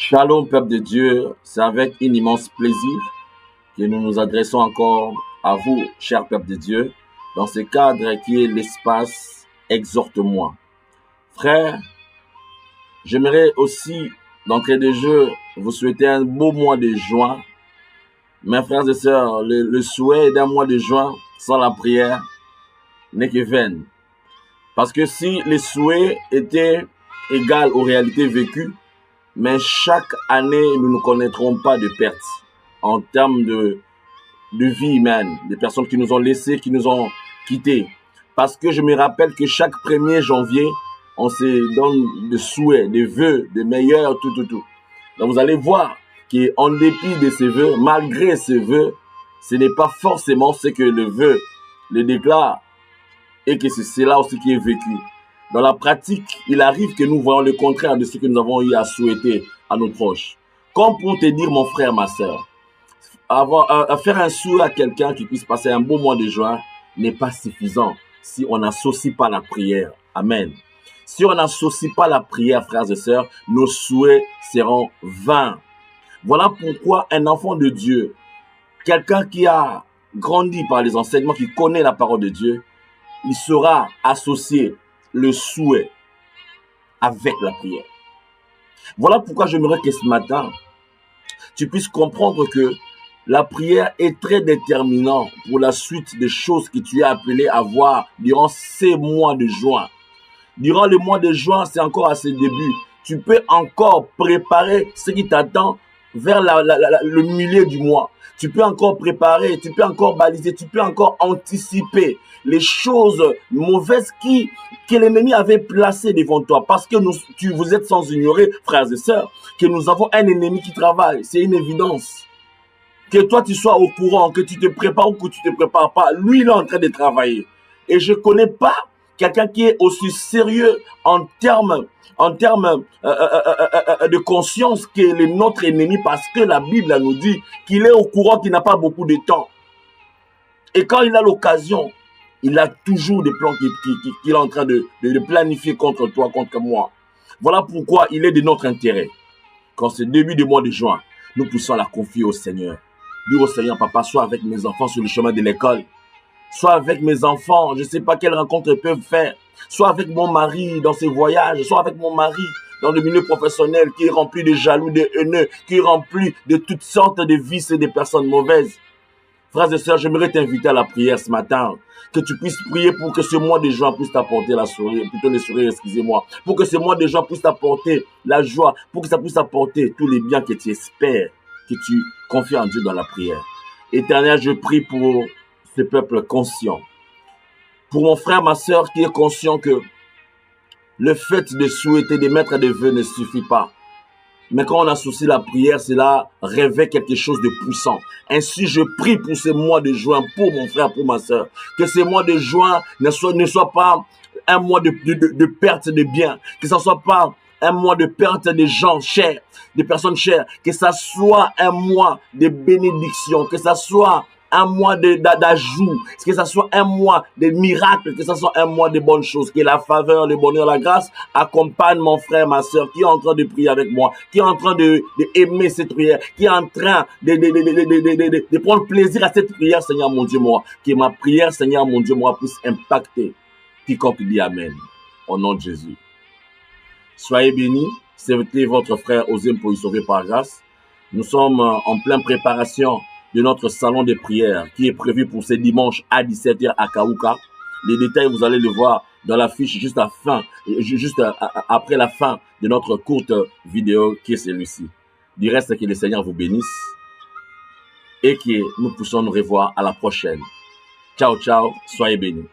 Shalom, peuple de Dieu, c'est avec un immense plaisir que nous nous adressons encore à vous, cher peuple de Dieu, dans ce cadre qui est l'espace Exhorte-moi. Frères, j'aimerais aussi, d'entrée de jeu, vous souhaiter un beau mois de juin. Mes frères et sœurs, le souhait d'un mois de juin sans la prière n'est que vain. Parce que si les souhaits étaient égaux aux réalités vécues, mais chaque année, nous ne connaîtrons pas de pertes en termes de vie humaine, des personnes qui nous ont laissés, qui nous ont quittés. Parce que je me rappelle que chaque 1er janvier, on se donne des souhaits, des vœux, des meilleurs, tout. Donc vous allez voir qu'en dépit de ces vœux, malgré ces vœux, ce n'est pas forcément ce que le vœu le déclare et que c'est cela aussi qui est vécu. Dans la pratique, il arrive que nous voyons le contraire de ce que nous avons eu à souhaiter à nos proches. Comme pour te dire, mon frère, ma soeur, faire un souhait à quelqu'un qui puisse passer un bon mois de juin n'est pas suffisant si on n'associe pas la prière. Amen. Si on n'associe pas la prière, frères et sœurs, nos souhaits seront vains. Voilà pourquoi un enfant de Dieu, quelqu'un qui a grandi par les enseignements, qui connaît la parole de Dieu, il sera associé le souhait avec la prière. Voilà pourquoi j'aimerais que ce matin, tu puisses comprendre que la prière est très déterminante pour la suite des choses que tu es appelé à voir durant ces mois de juin. Durant le mois de juin, c'est encore à ses débuts. Tu peux encore préparer ce qui t'attend vers le milieu du mois. Tu peux encore préparer, tu peux encore baliser, tu peux encore anticiper les choses mauvaises que l'ennemi avait placées devant toi. Parce que vous êtes sans ignorer, frères et sœurs, que nous avons un ennemi qui travaille. C'est une évidence. Que toi, tu sois au courant, que tu te prépares ou que tu ne te prépares pas, lui, il est en train de travailler. Et je ne connais pas quelqu'un qui est aussi sérieux en termes de conscience que notre ennemi, parce que la Bible nous dit qu'il est au courant qu'il n'a pas beaucoup de temps. Et quand il a l'occasion, il a toujours des plans qu'il est en train de planifier contre toi, contre moi. Voilà pourquoi il est de notre intérêt, quand c'est début du mois de juin, nous puissions la confier au Seigneur. Dire au Seigneur, papa, sois avec mes enfants sur le chemin de l'école. Soit avec mes enfants, je ne sais pas quelles rencontres ils peuvent faire. Soit avec mon mari dans ses voyages, soit avec mon mari dans le milieu professionnel qui est rempli de jaloux, de haineux, qui est rempli de toutes sortes de vices et de personnes mauvaises. Frères et sœurs, j'aimerais t'inviter à la prière ce matin. Que tu puisses prier pour que ce mois de juin puisse t'apporter la sourire, plutôt le sourire, excusez-moi. Pour que ce mois de juin puisse t'apporter la joie, pour que ça puisse t'apporter tous les biens que tu espères, que tu confies en Dieu dans la prière. Éternel, je prie pour ce peuple conscient. Pour mon frère, ma soeur qui est conscient que le fait de souhaiter, de mettre des vœux ne suffit pas. Mais quand on associe la prière, cela révèle quelque chose de puissant. Ainsi, je prie pour ce mois de juin, pour mon frère, pour ma soeur. Que ce mois de juin ne soit pas un mois de perte de biens. Que ce ne soit pas un mois de perte de gens chers, de personnes chères. Que ce soit un mois de bénédiction. Que ce soit un mois d'ajout, que ce soit un mois de miracles, que ce soit un mois de bonnes choses, que la faveur, le bonheur, la grâce accompagne mon frère, ma soeur, qui est en train de prier avec moi, qui est en train d'aimer cette prière, qui est en train de prendre plaisir à cette prière, Seigneur mon Dieu, moi. Que ma prière, Seigneur mon Dieu, moi, puisse impacter quiconque dit Amen. Au nom de Jésus. Soyez bénis, c'était votre frère Osem pour y sauver par grâce. Nous sommes en pleine préparation de notre salon de prière qui est prévu pour ce dimanche à 17h à Kaouka. Les détails, vous allez les voir dans la fiche juste après la fin de notre courte vidéo qui est celui-ci. Du reste, que le Seigneur vous bénisse et que nous puissions nous revoir à la prochaine. Ciao, ciao, soyez bénis.